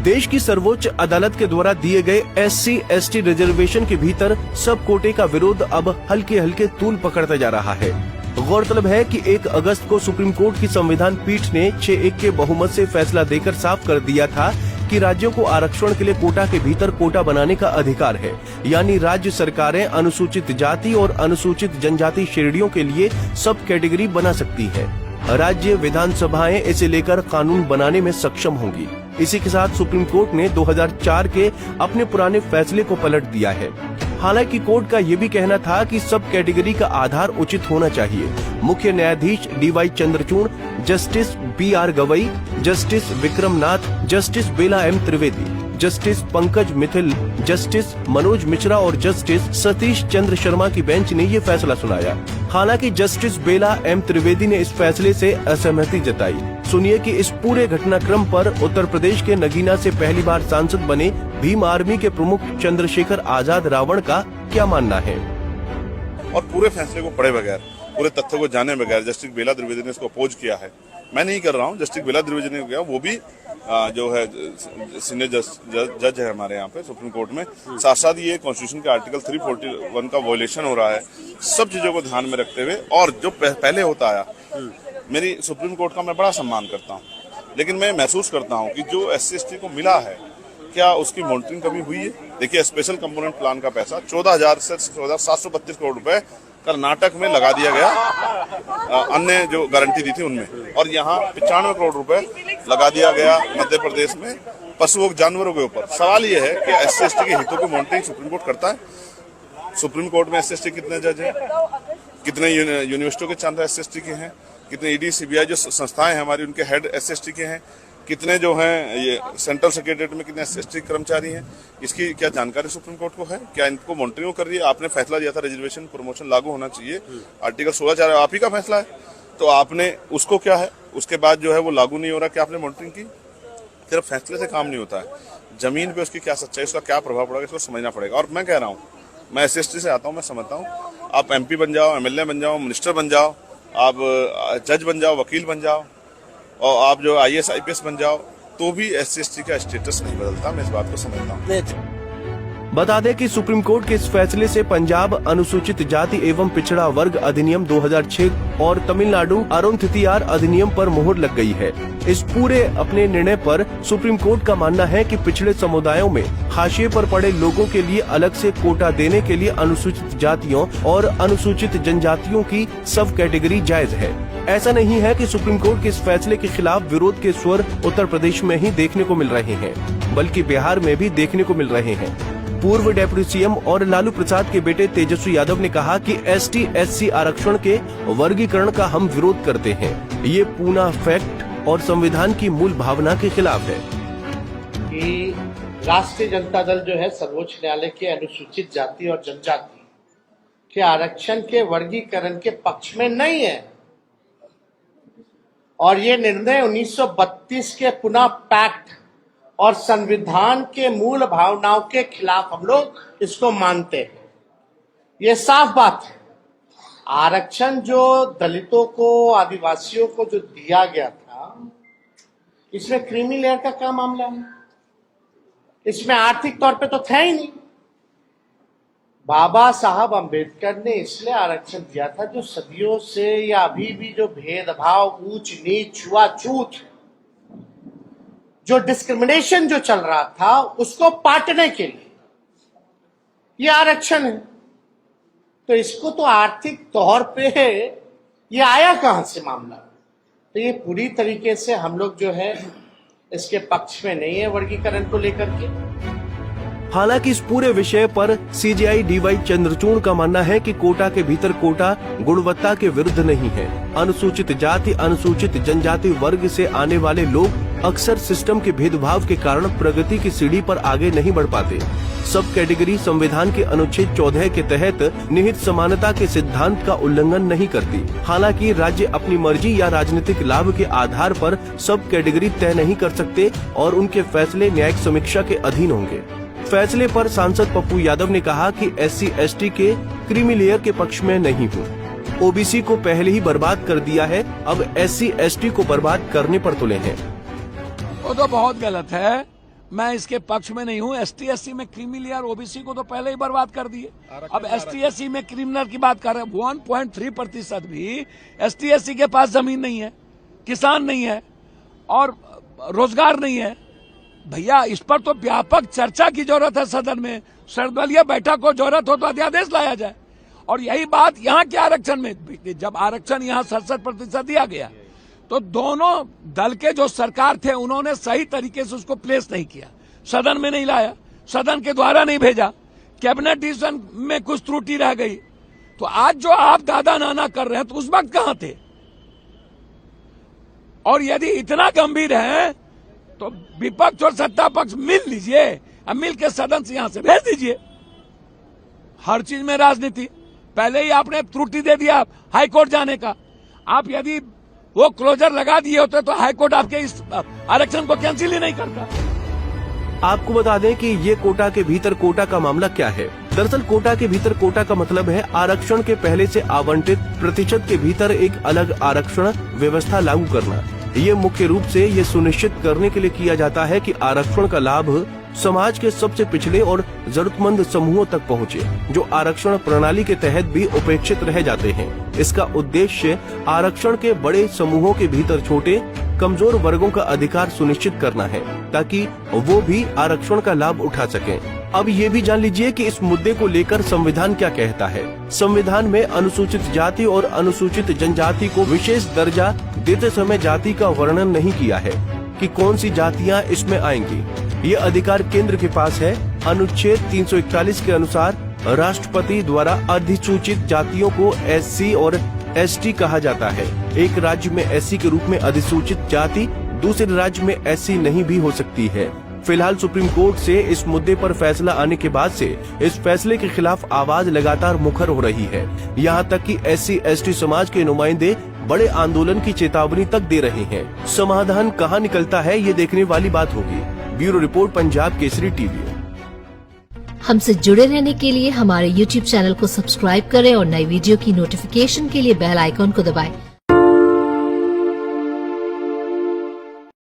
देश की सर्वोच्च अदालत के द्वारा दिए गए SC/ST रिजर्वेशन के भीतर सब कोटे का विरोध अब हल्के हल्के तूल पकड़ता जा रहा है। गौरतलब है कि 1 अगस्त को सुप्रीम कोर्ट की संविधान पीठ ने 6-1 के बहुमत से फैसला देकर साफ कर दिया था कि राज्यों को आरक्षण के लिए कोटा के भीतर कोटा बनाने का अधिकार है। यानी राज्य सरकारें अनुसूचित जाति और अनुसूचित जनजाति श्रेणियों के लिए सब कैटेगरी बना सकती है। राज्य विधानसभाएं इसे लेकर कानून बनाने में सक्षम होंगी। इसी के साथ सुप्रीम कोर्ट ने 2004 के अपने पुराने फैसले को पलट दिया है। हालांकि कोर्ट का ये भी कहना था कि सब कैटेगरी का आधार उचित होना चाहिए। मुख्य न्यायाधीश DY Chandrachud, justice BR Gavai, justice Vikram Nath, justice Bela M Trivedi, justice Pankaj Mithal, justice Manoj Mishra और जस्टिस सतीश चंद्र शर्मा की बेंच ने ये फैसला सुनाया। हालांकि जस्टिस बेला M त्रिवेदी ने इस फैसले से असहमति जताई। सुनिए कि इस पूरे घटनाक्रम पर उत्तर प्रदेश के नगीना से पहली बार सांसद बने भीम आर्मी के प्रमुख चंद्रशेखर आजाद रावण का क्या मानना है। और पूरे फैसले को पढ़े बगैर, पूरे तथ्यों को जाने बगैर जस्टिस बेला त्रिवेदी ने इसको अपोज किया है। मैं नहीं कर रहा हूँ, जस्टिस बेला त्रिवेदी ने किया। वो भी जो है सीनियर जज है हमारे यहाँ पे सुप्रीम कोर्ट में। साथ साथ ये कॉन्स्टिट्यूशन के आर्टिकल 341 का वायलेशन हो रहा है। सब चीजों को ध्यान में रखते हुए और जो पहले होता आया, मेरी सुप्रीम कोर्ट का मैं बड़ा सम्मान करता हूँ, लेकिन मैं महसूस करता हूँ कि जो SC/ST को मिला है, क्या उसकी मॉनिटरिंग कभी हुई है? देखिए, स्पेशल कंपोनेंट प्लान का पैसा 14,000 से 14,732 करोड़ रुपए कर्नाटक में लगा दिया गया, अन्य जो गारंटी दी थी उनमें, और यहाँ 95 करोड़ रुपए लगा दिया गया मध्य प्रदेश में पशुओं जानवरों के ऊपर। सवाल ये है कि SC/ST के हितों की मॉनिटरिंग सुप्रीम कोर्ट करता है? सुप्रीम कोर्ट में SC/ST कितने जज हैं? कितने यूनिवर्सिटियों के छात्र SC/ST के हैं? कितने ED CBI जो संस्थाएं हैं हमारी, उनके हेड SC/ST के हैं? कितने जो हैं ये सेंट्रल सेक्रेटरीट में कितने SC/ST कर्मचारी हैं? इसकी क्या जानकारी सुप्रीम कोर्ट को है? क्या इनको मॉनिटरिंग कर रही है? आपने फैसला दिया था रिजर्वेशन प्रमोशन लागू होना चाहिए, आर्टिकल 16(4) आप ही का फैसला है, तो आपने उसको क्या है, उसके बाद जो है वो लागू नहीं हो रहा, क्या आपने मॉनिटरिंग की? सिर्फ फैसले से काम नहीं होता है, जमीन पे उसकी क्या सच्चाई, उसका क्या प्रभाव पड़ेगा, इसको समझना पड़ेगा। और मैं कह रहा हूँ, मैं SC/ST से आता हूँ, मैं समझता हूँ, आप MP बन जाओ, MLA बन जाओ, मिनिस्टर बन जाओ, आप जज बन जाओ, वकील बन जाओ, और आप जो IAS IPS बन जाओ, तो भी SC/ST का स्टेटस नहीं बदलता। मैं इस बात को समझता हूँ। बता दें कि सुप्रीम कोर्ट के इस फैसले से पंजाब अनुसूचित जाति एवं पिछड़ा वर्ग अधिनियम 2006 और तमिलनाडु अरुंधतियार अधिनियम पर मोहर लग गई है। इस पूरे अपने निर्णय पर सुप्रीम कोर्ट का मानना है कि पिछड़े समुदायों में हाशिए पर पड़े लोगों के लिए अलग से कोटा देने के लिए अनुसूचित जातियों और अनुसूचित जनजातियों की सब कैटेगरी जायज है। ऐसा नहीं है कि सुप्रीम कोर्ट के इस फैसले के खिलाफ विरोध के स्वर उत्तर प्रदेश में ही देखने को मिल रहे हैं, बल्कि बिहार में भी देखने को मिल रहे हैं। पूर्व डेप्यूटी CM और लालू प्रसाद के बेटे तेजस्वी यादव ने कहा कि ST/SC आरक्षण के वर्गीकरण का हम विरोध करते हैं। ये पूना फैक्ट और संविधान की मूल भावना के खिलाफ है। कि राष्ट्रीय जनता दल जो है सर्वोच्च न्यायालय के अनुसूचित जाति और जनजाति के आरक्षण के वर्गीकरण के पक्ष में नहीं है, और ये निर्णय 1932 के पुना पैक्ट और संविधान के मूल भावनाओं के खिलाफ हम लोग इसको मानते हैं। ये साफ बात है। आरक्षण जो दलितों को, आदिवासियों को जो दिया गया था, इसमें क्रीमी लेयर का क्या मामला है? इसमें आर्थिक तौर पे तो था ही नहीं। बाबा साहब अंबेडकर ने इसलिए आरक्षण दिया था जो सदियों से या अभी भी जो भेदभाव, ऊंच नीच, छुआछूत, जो डिस्क्रिमिनेशन जो चल रहा था, उसको पाटने के लिए ये आरक्षण है। तो इसको तो आर्थिक तौर पे ये आया कहां से मामला? तो ये पूरी तरीके से हम लोग जो है इसके पक्ष में नहीं है वर्गीकरण को लेकर के। हालांकि इस पूरे विषय पर CJI DY चंद्रचूड़ का मानना है कि कोटा के भीतर कोटा गुणवत्ता के विरुद्ध नहीं है। अनुसूचित जाति, अनुसूचित जनजाति वर्ग से आने वाले लोग अक्सर सिस्टम के भेदभाव के कारण प्रगति की सीढ़ी पर आगे नहीं बढ़ पाते। सब कैटेगरी संविधान के अनुच्छेद 14 के तहत निहित समानता के सिद्धांत का उल्लंघन नहीं करती। हालांकि राज्य अपनी मर्जी या राजनीतिक लाभ के आधार पर सब कैटेगरी तय नहीं कर सकते और उनके फैसले न्यायिक समीक्षा के अधीन होंगे। फैसले पर सांसद पप्पू यादव ने कहा कि SC/ST के क्रीमी लेयर के पक्ष में नहीं हूँ। OBC को पहले ही बर्बाद कर दिया है, अब SC/ST को बर्बाद करने पर तुले हैं। वो तो बहुत गलत है। मैं इसके पक्ष में नहीं हूं। एसटी एससी में क्रीमी लेयर ओबीसी को तो पहले ही बर्बाद कर दिए, अब एसटी एससी में क्रिमिनल की बात कर रहे हैं। 1.3% भी एसटी एससी के पास जमीन नहीं है, किसान नहीं है और रोजगार नहीं है। भैया इस पर तो व्यापक चर्चा की जरूरत है सदन में, सर्वदलीय बैठक को जरूरत हो तो अध्यादेश लाया जाए। और यही बात यहाँ के आरक्षण में, जब आरक्षण यहाँ 67% दिया गया तो दोनों दल के जो सरकार थे उन्होंने सही तरीके से उसको प्लेस नहीं किया, सदन में नहीं लाया, सदन के द्वारा नहीं भेजा, कैबिनेट डिसीजन में कुछ त्रुटि रह गई। तो आज जो आप दादा नाना कर रहे हैं तो उस वक्त कहां थे? और यदि इतना गंभीर है तो विपक्ष और सत्ता पक्ष मिल लीजिए, अब मिल के सदन से यहां से भेज दीजिए। हर चीज में राजनीति, पहले ही आपने त्रुटि दे दिया हाईकोर्ट जाने का। आप यदि वो क्लोजर लगा दिए होते तो हाईकोर्ट आपके इस आरक्षण को कैंसिल ही नहीं करता। आपको बता दें कि ये कोटा के भीतर कोटा का मामला क्या है। दरअसल कोटा के भीतर कोटा का मतलब है आरक्षण के पहले से आवंटित प्रतिशत के भीतर एक अलग आरक्षण व्यवस्था लागू करना। ये मुख्य रूप से ये सुनिश्चित करने के लिए किया जाता है कि आरक्षण का लाभ समाज के सबसे पिछड़े और जरूरतमंद समूहों तक पहुँचे, जो आरक्षण प्रणाली के तहत भी उपेक्षित रह जाते हैं। इसका उद्देश्य आरक्षण के बड़े समूहों के भीतर छोटे कमजोर वर्गों का अधिकार सुनिश्चित करना है, ताकि वो भी आरक्षण का लाभ उठा सकें। अब ये भी जान लीजिए कि इस मुद्दे को लेकर संविधान क्या कहता है। संविधान में अनुसूचित जाति और अनुसूचित जनजाति को विशेष दर्जा देते समय जाति का वर्णन नहीं किया है कि कौन सी जातियां इसमें आएंगी। ये अधिकार केंद्र के पास है। अनुच्छेद 341 के अनुसार राष्ट्रपति द्वारा अधिसूचित जातियों को एससी और एसटी कहा जाता है। एक राज्य में एससी के रूप में अधिसूचित जाति दूसरे राज्य में एससी नहीं भी हो सकती है। फिलहाल सुप्रीम कोर्ट से इस मुद्दे पर फैसला आने के बाद से इस फैसले के खिलाफ आवाज लगातार मुखर हो रही है। यहाँ तक कि एससी एसटी समाज के नुमाइंदे बड़े आंदोलन की चेतावनी तक दे रहे हैं। समाधान कहाँ निकलता है ये देखने वाली बात होगी। Bureau report, Punjab Kesari TV. हमसे जुड़े रहने के लिए हमारे YouTube चैनल को सब्सक्राइब करें और नई वीडियो की नोटिफिकेशन के लिए बेल आइकॉन को दबाएं।